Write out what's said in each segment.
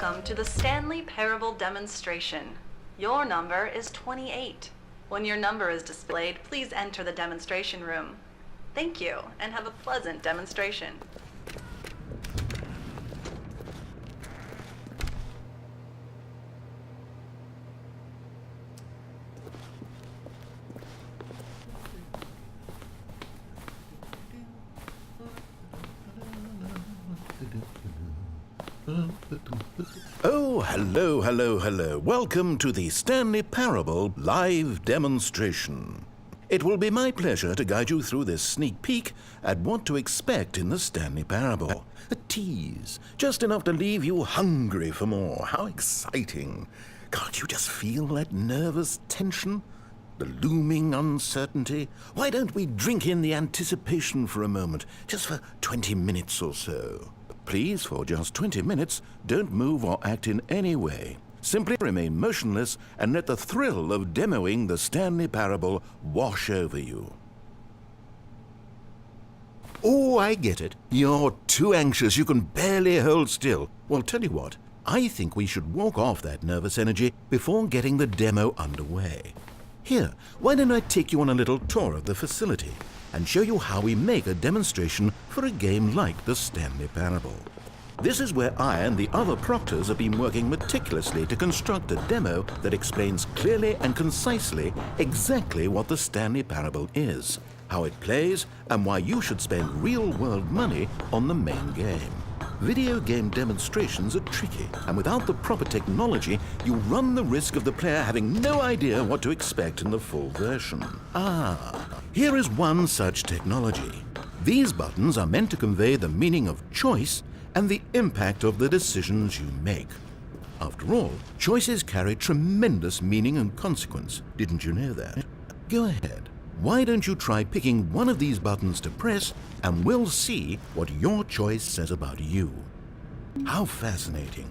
Welcome to the Stanley Parable Demonstration. Your number is 28. When your number is displayed, please enter the demonstration room. Thank you, and have a pleasant demonstration. Oh, hello. Welcome to the Stanley Parable live demonstration. It will be my pleasure to guide you through this sneak peek at what to expect in the Stanley Parable. A tease, just enough to leave you hungry for more. How exciting. Can't you just feel that nervous tension? The looming uncertainty? Why don't we drink in the anticipation for a moment, just for 20 minutes or so? Please, for just 20 minutes, don't move or act in any way. Simply remain motionless and let the thrill of demoing the Stanley Parable wash over you. Oh, I get it. You're too anxious. You can barely hold still. Well, tell you what. I think we should walk off that nervous energy before getting the demo underway. Here, why don't I take you on a little tour of the facility and show you how we make a demonstration for a game like the Stanley Parable. This is where I and the other proctors have been working meticulously to construct a demo that explains clearly and concisely exactly what the Stanley Parable is, how it plays, and why you should spend real-world money on the main game. Video game demonstrations are tricky, and without the proper technology, you run the risk of the player having no idea what to expect in the full version. Here is one such technology. These buttons are meant to convey the meaning of choice and the impact of the decisions you make. After all, choices carry tremendous meaning and consequence. Didn't you know that? Go ahead. Why don't you try picking one of these buttons to press, and we'll see what your choice says about you. How fascinating.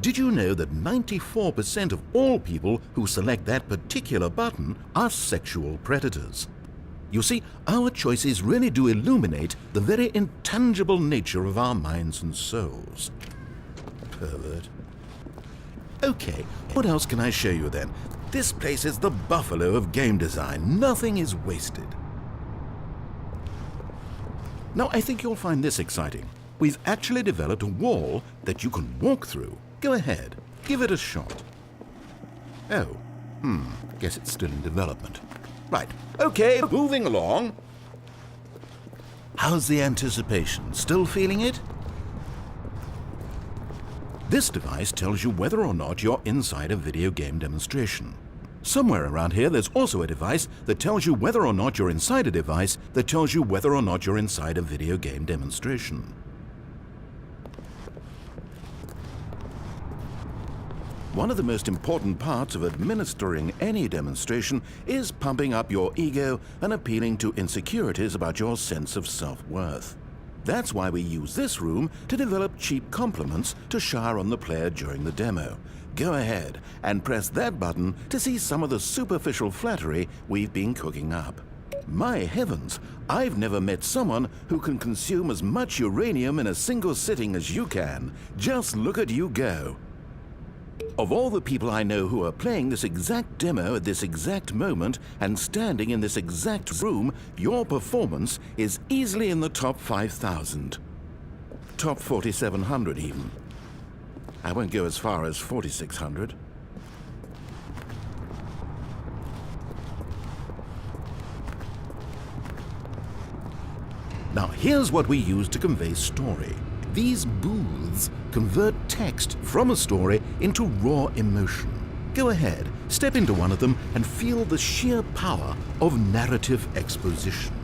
Did you know that 94% of all people who select that particular button are sexual predators? You see, our choices really do illuminate the very intangible nature of our minds and souls. Pervert. Okay, what else can I show you then? This place is the buffalo of game design. Nothing is wasted. Now, I think you'll find this exciting. We've actually developed a wall that you can walk through. Go ahead, give it a shot. Oh, guess it's still in development. Right, okay, moving along. How's the anticipation? Still feeling it? This device tells you whether or not you're inside a video game demonstration. Somewhere around here, there's also a device that tells you whether or not you're inside a device that tells you whether or not you're inside a video game demonstration. One of the most important parts of administering any demonstration is pumping up your ego and appealing to insecurities about your sense of self-worth. That's why we use this room to develop cheap compliments to shower on the player during the demo. Go ahead and press that button to see some of the superficial flattery we've been cooking up. My heavens, I've never met someone who can consume as much uranium in a single sitting as you can. Just look at you go. Of all the people I know who are playing this exact demo at this exact moment and standing in this exact room, your performance is easily in the top 5,000. Top 4,700 even. I won't go as far as 4,600. Now here's what we use to convey story. These booths convert text from a story into raw emotion. Go ahead, step into one of them and feel the sheer power of narrative exposition.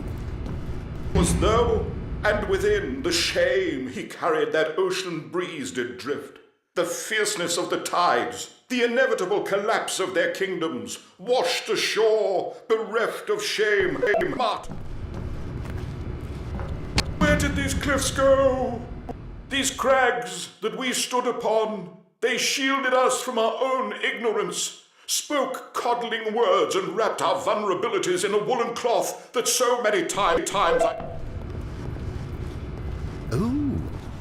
Was though, and within the shame he carried that ocean breeze did drift, the fierceness of the tides, the inevitable collapse of their kingdoms, washed ashore, bereft of shame, but where did these cliffs go? These crags that we stood upon, they shielded us from our own ignorance, spoke coddling words and wrapped our vulnerabilities in a woolen cloth that so many times I... Oh,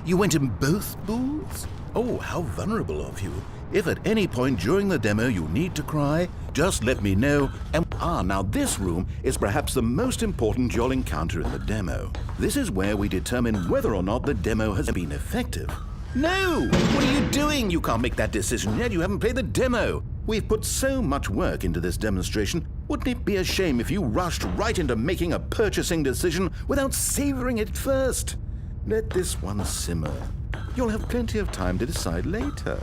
you went in both booths? Oh, how vulnerable of you. If at any point during the demo you need to cry, just let me know. And now this room is perhaps the most important you'll encounter in the demo. This is where we determine whether or not the demo has been effective. No! What are you doing? You can't make that decision yet. You haven't played the demo. We've put so much work into this demonstration. Wouldn't it be a shame if you rushed right into making a purchasing decision without savoring it first? Let this one simmer. You'll have plenty of time to decide later.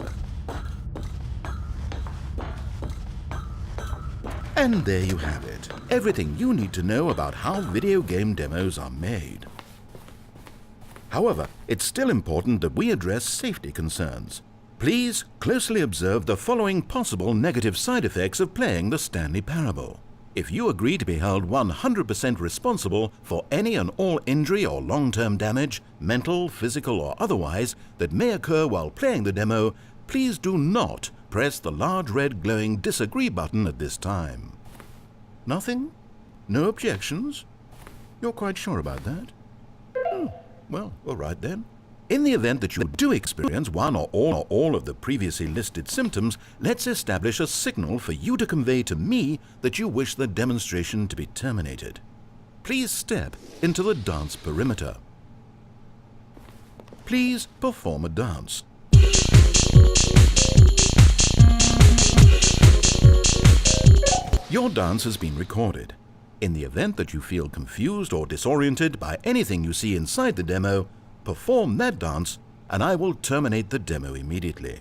And there you have it. Everything you need to know about how video game demos are made. However, it's still important that we address safety concerns. Please closely observe the following possible negative side effects of playing the Stanley Parable. If you agree to be held 100% responsible for any and all injury or long-term damage, mental, physical, or otherwise, that may occur while playing the demo, please do not press the large red glowing disagree button at this time. Nothing? No objections? You're quite sure about that? Oh, well, all right then. In the event that you do experience one or all of the previously listed symptoms, let's establish a signal for you to convey to me that you wish the demonstration to be terminated. Please step into the dance perimeter. Please perform a dance. Your dance has been recorded. In the event that you feel confused or disoriented by anything you see inside the demo, perform that dance and I will terminate the demo immediately.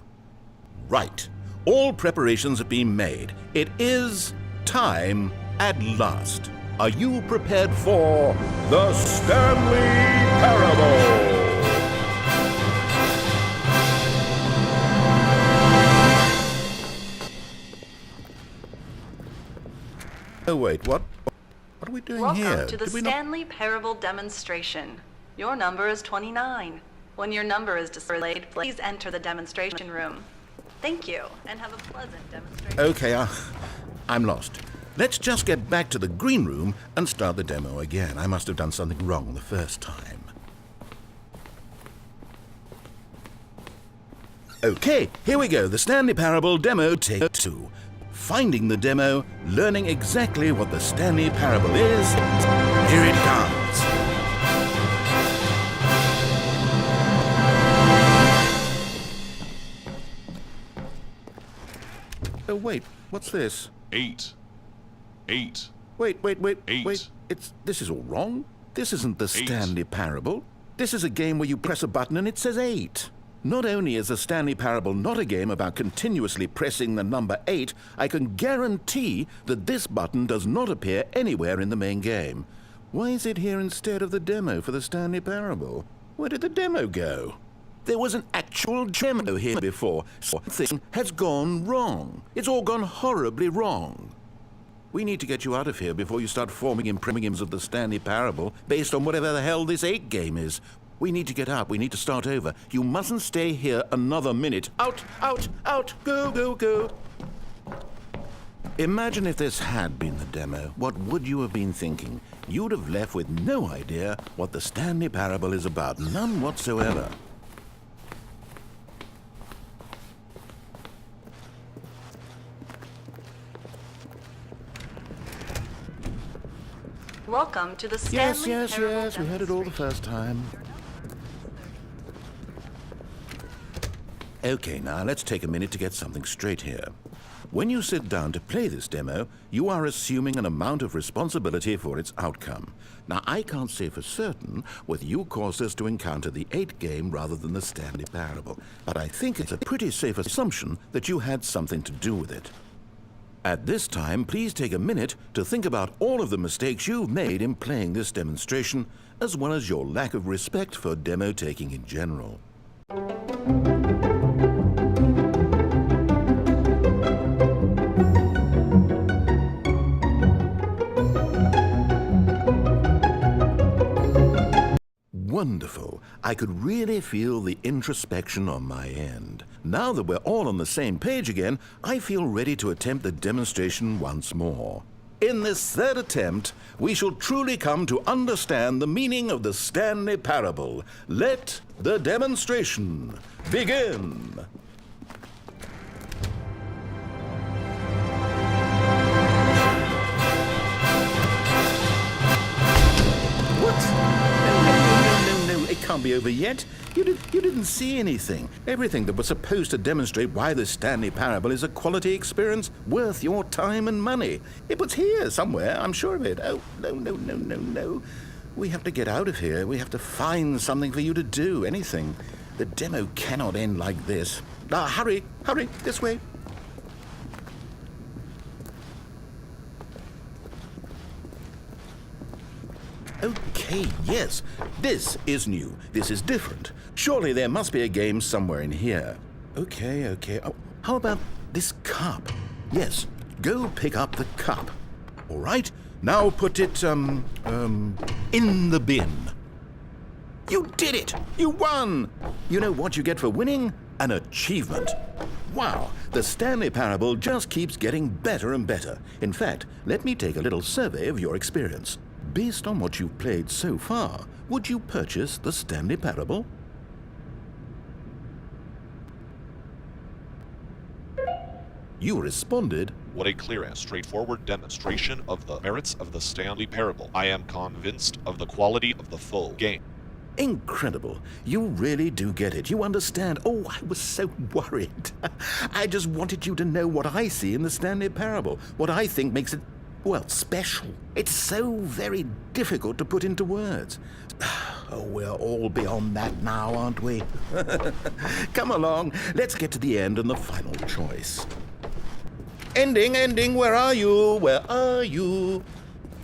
Right. All preparations have been made. It is time at last. Are you prepared for the Stanley Parable? Oh wait, what are we doing here? Welcome to the Stanley Parable Demonstration. Your number is 29. When your number is displayed, please enter the demonstration room. Thank you, and have a pleasant demonstration. Okay, I'm lost. Let's just get back to the green room and start the demo again. I must have done something wrong the first time. Okay, here we go. The Stanley Parable Demo Take 2. Finding the demo, learning exactly what the Stanley Parable is. Here it comes. Oh, wait, what's this? 8. Wait. Eight. Wait. This is all wrong. This isn't the Stanley Parable. This is a game where you press a button and it says 8. Not only is the Stanley Parable not a game about continuously pressing the number 8, I can guarantee that this button does not appear anywhere in the main game. Why is it here instead of the demo for the Stanley Parable? Where did the demo go? There was an actual demo here before. Something has gone wrong. It's all gone horribly wrong. We need to get you out of here before you start forming imprims of the Stanley Parable based on whatever the hell this 8 game is. We need to get out. We need to start over. You mustn't stay here another minute. Out! Go! Imagine if this had been the demo. What would you have been thinking? You'd have left with no idea what the Stanley Parable is about. None whatsoever. Welcome to the Stanley Parable Yes, we heard it all the first time. Okay, now let's take a minute to get something straight here. When you sit down to play this demo, you are assuming an amount of responsibility for its outcome. Now, I can't say for certain whether you caused us to encounter the 8 game rather than the Stanley Parable, but I think it's a pretty safe assumption that you had something to do with it. At this time, please take a minute to think about all of the mistakes you've made in playing this demonstration, as well as your lack of respect for demo taking in general. Wonderful. I could really feel the introspection on my end. Now that we're all on the same page again, I feel ready to attempt the demonstration once more. In this third attempt, we shall truly come to understand the meaning of the Stanley Parable. Let the demonstration begin. No, it can't be over yet. You didn't see anything. Everything that was supposed to demonstrate why the Stanley Parable is a quality experience worth your time and money. It was here somewhere, I'm sure of it. Oh, no. We have to get out of here. We have to find something for you to do, anything. The demo cannot end like this. Hurry, this way. Okay, yes, this is new. This is different. Surely there must be a game somewhere in here. Okay. Oh, how about this cup? Yes, go pick up the cup. All right, now put it, in the bin. You did it! You won! You know what you get for winning? An achievement. Wow, the Stanley Parable just keeps getting better and better. In fact, let me take a little survey of your experience. Based on what you've played so far, would you purchase the Stanley Parable? You responded, "What a clear and straightforward demonstration of the merits of the Stanley Parable. I am convinced of the quality of the full game." Incredible. You really do get it. You understand. Oh, I was so worried. I just wanted you to know what I see in the Stanley Parable, what I think makes it, well, special. It's so very difficult to put into words. Oh, we're all beyond that now, aren't we? Come along. Let's get to the end and the final choice. Ending, where are you? Where are you?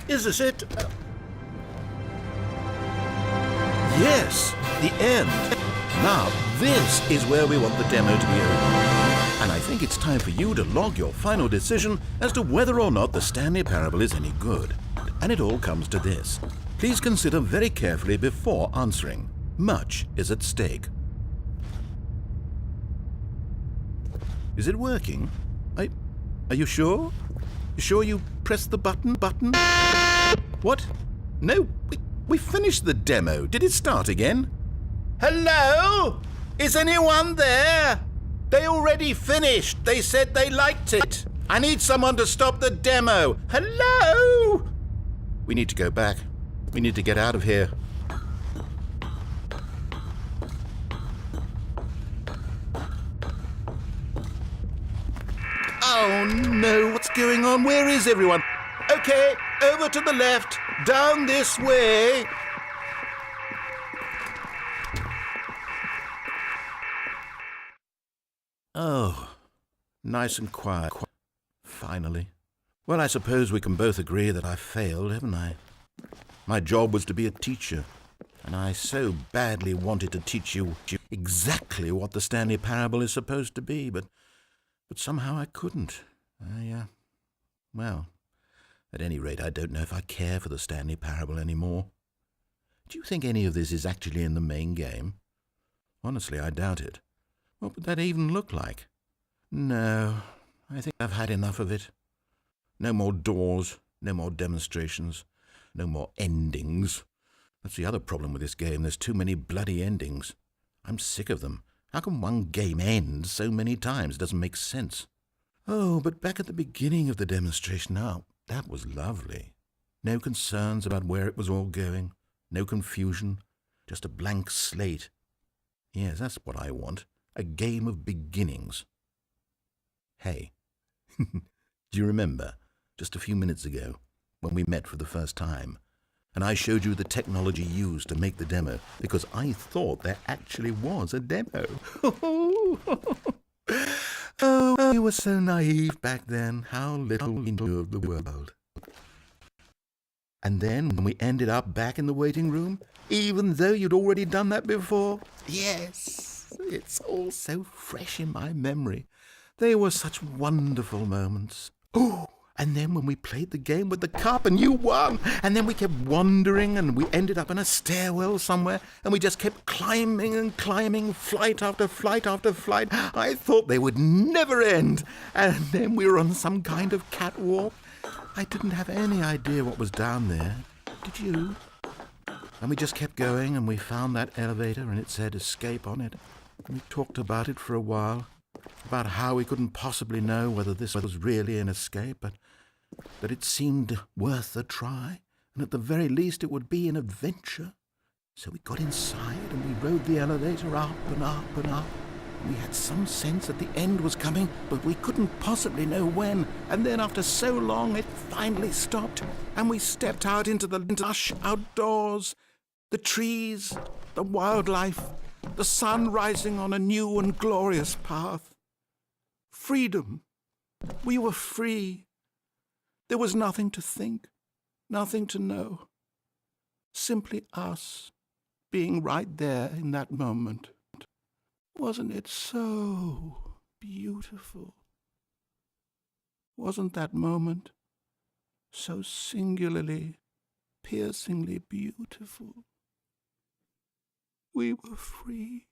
Is this it? Yes, the end. Now, this is where we want the demo to be over. And I think it's time for you to log your final decision as to whether or not the Stanley Parable is any good. And it all comes to this. Please consider very carefully before answering. Much is at stake. Is it working? Are you sure? You sure you pressed the button? What? No, we finished the demo. Did it start again? Hello? Is anyone there? They already finished. They said they liked it. I need someone to stop the demo. Hello? We need to go back. We need to get out of here. Oh no, what's going on? Where is everyone? Okay, over to the left, down this way. Oh, nice and quiet. Finally. Well, I suppose we can both agree that I failed, haven't I? My job was to be a teacher, and I so badly wanted to teach you exactly what the Stanley Parable is supposed to be, but somehow I couldn't. Well, at any rate, I don't know if I care for the Stanley Parable anymore. Do you think any of this is actually in the main game? Honestly, I doubt it. What would that even look like? No, I think I've had enough of it. No more doors, no more demonstrations, no more endings. That's the other problem with this game. There's too many bloody endings. I'm sick of them. How can one game end so many times? It doesn't make sense. Oh, but back at the beginning of the demonstration, now, that was lovely. No concerns about where it was all going. No confusion. Just a blank slate. Yes, that's what I want. A game of beginnings. Hey, do you remember, just a few minutes ago, when we met for the first time, and I showed you the technology used to make the demo, because I thought there actually was a demo. Oh, you were so naive back then. How little we knew of the world. And then when we ended up back in the waiting room, even though you'd already done that before, yes, it's all so fresh in my memory. They were such wonderful moments. Oh, and then when we played the game with the cup and you won, and then we kept wandering and we ended up in a stairwell somewhere and we just kept climbing and climbing, flight after flight after flight. I thought they would never end. And then we were on some kind of catwalk I didn't have any idea what was down there. Did you? And we just kept going, and we found that elevator, and it said escape on it. And we talked about it for a while, about how we couldn't possibly know whether this was really an escape, but that it seemed worth a try, and at the very least it would be an adventure. So we got inside, and we rode the elevator up and up and up. We had some sense that the end was coming, but we couldn't possibly know when. And then after so long, it finally stopped, and we stepped out into the lush outdoors. The trees, the wildlife, the sun rising on a new and glorious path. Freedom. We were free. There was nothing to think, nothing to know. Simply us being right there in that moment. Wasn't it so beautiful? Wasn't that moment so singularly, piercingly beautiful? We were free.